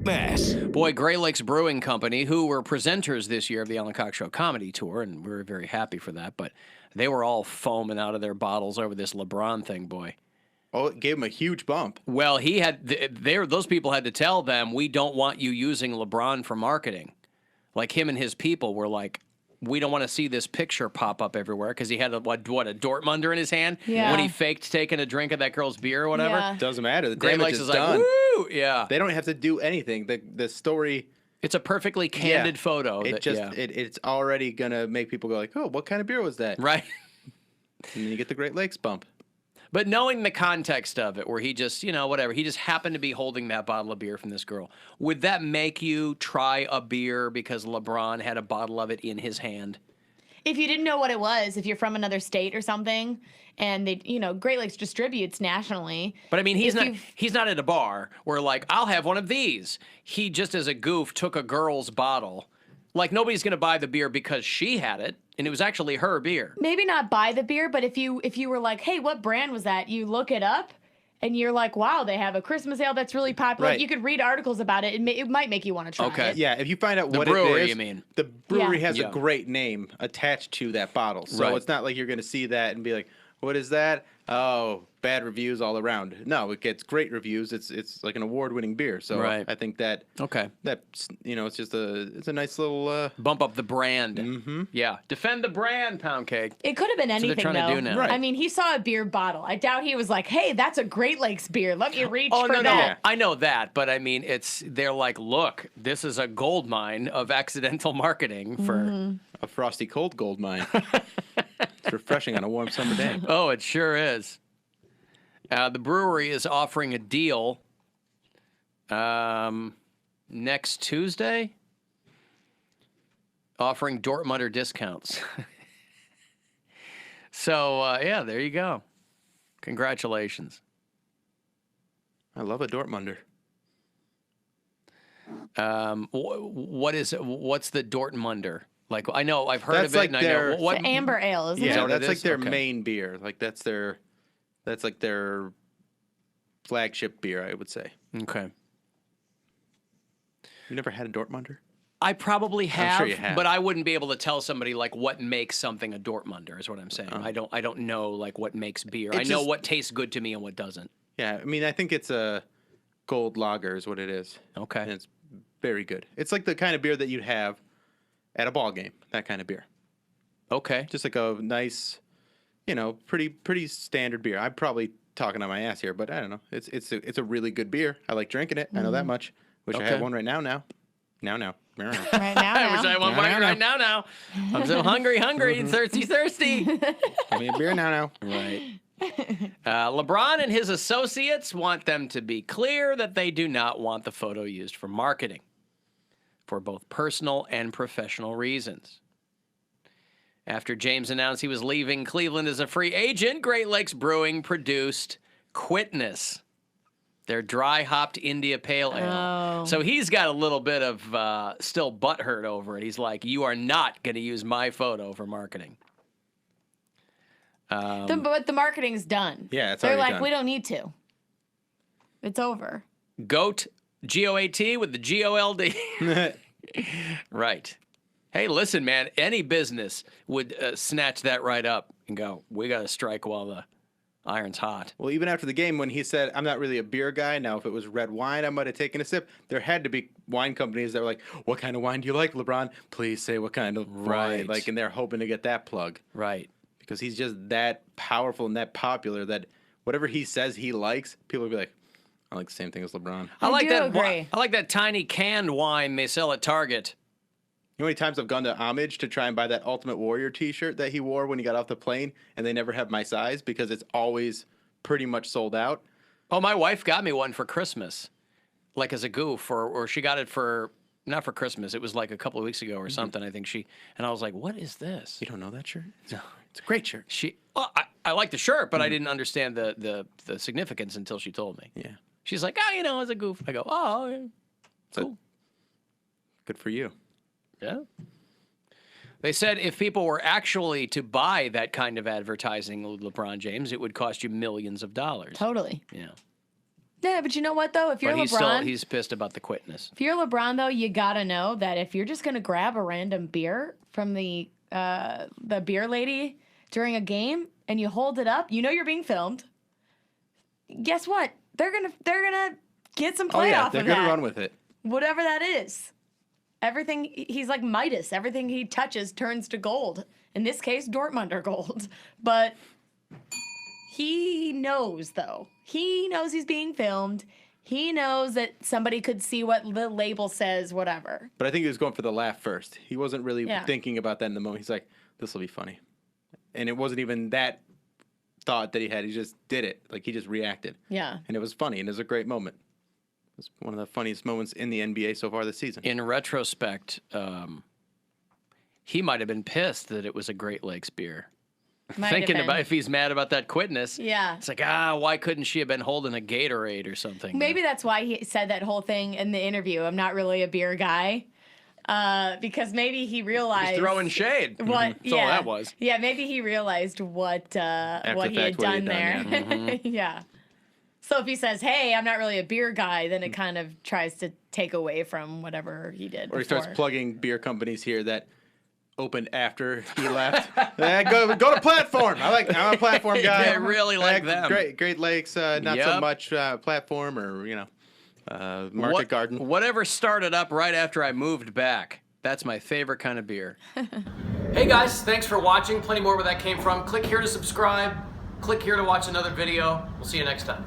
Mess. Boy, Great Lakes Brewing Company, who were presenters this year of the Alan Cox Show Comedy Tour, and we were very happy for that, but they were all foaming out of their bottles over this LeBron thing, boy. Oh, it gave him a huge bump. Well, those people had to tell them, we don't want you using LeBron for marketing. Like him and his people were like, we don't want to see this picture pop up everywhere because he had a Dortmunder in his hand when he faked taking a drink of that girl's beer or whatever. Yeah. Doesn't matter. The Great damage Lakes is is done. like, woo! Yeah. They don't have to do anything. The story. It's a perfectly candid photo. It's already gonna make people go like, oh, what kind of beer was that? Right. And then you get the Great Lakes bump. But knowing the context of it, where he just, whatever, he just happened to be holding that bottle of beer from this girl, would that make you try a beer because LeBron had a bottle of it in his hand? If you didn't know what it was, if you're from another state or something, and they, Great Lakes distributes nationally. But I mean, he's not at a bar where like, I'll have one of these. He just as a goof took a girl's bottle. Like nobody's going to buy the beer because she had it, and it was actually her beer. Maybe not buy the beer, but if you were like, hey, what brand was that? You look it up, and you're like, wow, they have a Christmas ale that's really popular. Right. You could read articles about it. It might make you want to try it. Yeah, if you find out what brewery, it is, you mean. the brewery has Yeah. a great name attached to that bottle. So Right. it's not like you're going to see that and be like, what is that? Oh, bad reviews all around. No, it gets great reviews. It's like an award-winning beer. So Right. I think that's it's just it's a nice little Bump up the brand. Mm-hmm. Yeah. Defend the brand, Pound Cake. It could have been That's what anything, they're trying though. to do now. Right. I mean, he saw a beer bottle. I doubt he was like, hey, that's a Great Lakes beer. Let me reach Oh, for no, that. I know that, but I mean, they're like, look, this is a gold mine of accidental marketing for... a frosty cold gold mine. It's refreshing on a warm summer day. Oh, it sure is. The brewery is offering a deal next Tuesday, offering Dortmunder discounts. So, yeah, there you go. Congratulations. I love a Dortmunder. What's the Dortmunder? Like, I know, I've heard That's of it, like and I know their- what The amber ale, isn't Yeah, it? what that's it like is? their Okay. main beer. Like that's like their flagship beer, I would say. Okay. You never had a Dortmunder? I probably have, sure you have. but I wouldn't be able to tell somebody like what makes something a Dortmunder is what I'm saying. I don't know like what makes beer. I know just- what tastes good to me and what doesn't. Yeah, I mean, I think it's a gold lager is what it is. Okay. And it's very good. It's like the kind of beer that you'd have at a ball game, that kind of beer. Okay. Just like a nice, pretty standard beer. I'm probably talking on my ass here, but I don't know. It's a really good beer. I like drinking it. I know that much. Wish I Okay. had one right now. Now. Right now. I wish I had one right now. I'm so hungry, thirsty. Give me a beer now. Right. LeBron and his associates want them to be clear that they do not want the photo used for marketing, for both personal and professional reasons. After James announced he was leaving Cleveland as a free agent, Great Lakes Brewing produced Quitness, their dry-hopped India Pale Ale. Oh. So he's got a little bit of still butthurt over it. He's like, you are not going to use my photo for marketing. But the marketing's done. Yeah, it's They're already like, done. we don't need to. It's over. GOAT, G-O-A-T with the G-O-L-D. Right. Hey, listen, man, any business would snatch that right up and go, we got to strike while the iron's hot. Well, even after the game, when he said, I'm not really a beer guy. Now, if it was red wine, I might have taken a sip. There had to be wine companies that were like, what kind of wine do you like, LeBron? Please say what kind of Right. wine. And they're hoping to get that plug. Right. Because he's just that powerful and that popular that whatever he says he likes, people will be like, I like the same thing as LeBron. I like do that. agree. I like that tiny canned wine they sell at Target. You know how many times I've gone to Homage to try and buy that Ultimate Warrior t-shirt that he wore when he got off the plane, and they never have my size because it's always pretty much sold out. Oh, my wife got me one for Christmas, like as a goof, or she got it for, not for Christmas. It was like a couple of weeks ago or something. I think and I was like, what is this? You don't know that shirt? It's a great shirt. I like the shirt, but I didn't understand the significance until she told me. Yeah. She's like, as a goof. I go, oh, yeah. Cool. Good for you. Yeah. They said if people were actually to buy that kind of advertising with LeBron James, it would cost you millions of dollars. Totally. Yeah. Yeah, but you know what, though? If you're But LeBron... he's pissed about the quickness. If you're LeBron, though, you gotta know that if you're just gonna grab a random beer from the beer lady during a game and you hold it up, you know you're being filmed. Guess what? They're gonna get some play off of that. They're gonna run with it. Whatever that is. Everything, he's like Midas. Everything he touches turns to gold. In this case, Dortmunder gold. But he knows, though. He knows he's being filmed. He knows that somebody could see what the label says, whatever. But I think he was going for the laugh first. He wasn't really Yeah. thinking about that in the moment. He's like, this will be funny. And it wasn't even that thought that he had. He just did it. Like, he just reacted. Yeah. And it was funny, and it was a great moment. It was one of the funniest moments in the NBA so far this season. In retrospect, he might have been pissed that it was a Great Lakes beer. Might have Thinking been. about if he's mad about that quickness. Yeah. It's like, why couldn't she have been holding a Gatorade or something? Maybe that's why he said that whole thing in the interview. I'm not really a beer guy. Because maybe he realized... He's throwing shade. What? That's all that was. Yeah, maybe he realized what he had what he done had there. done, Yeah. So if he says, hey, I'm not really a beer guy, then it kind of tries to take away from whatever he did Or he before. starts plugging beer companies here that opened after he left. Go to Platform. I'm a Platform guy. Yeah, I really like them. Great Lakes, not so Yep. much Platform or Market Garden. Whatever started up right after I moved back. That's my favorite kind of beer. Hey guys, thanks for watching. Plenty more where that came from. Click here to subscribe. Click here to watch another video. We'll see you next time.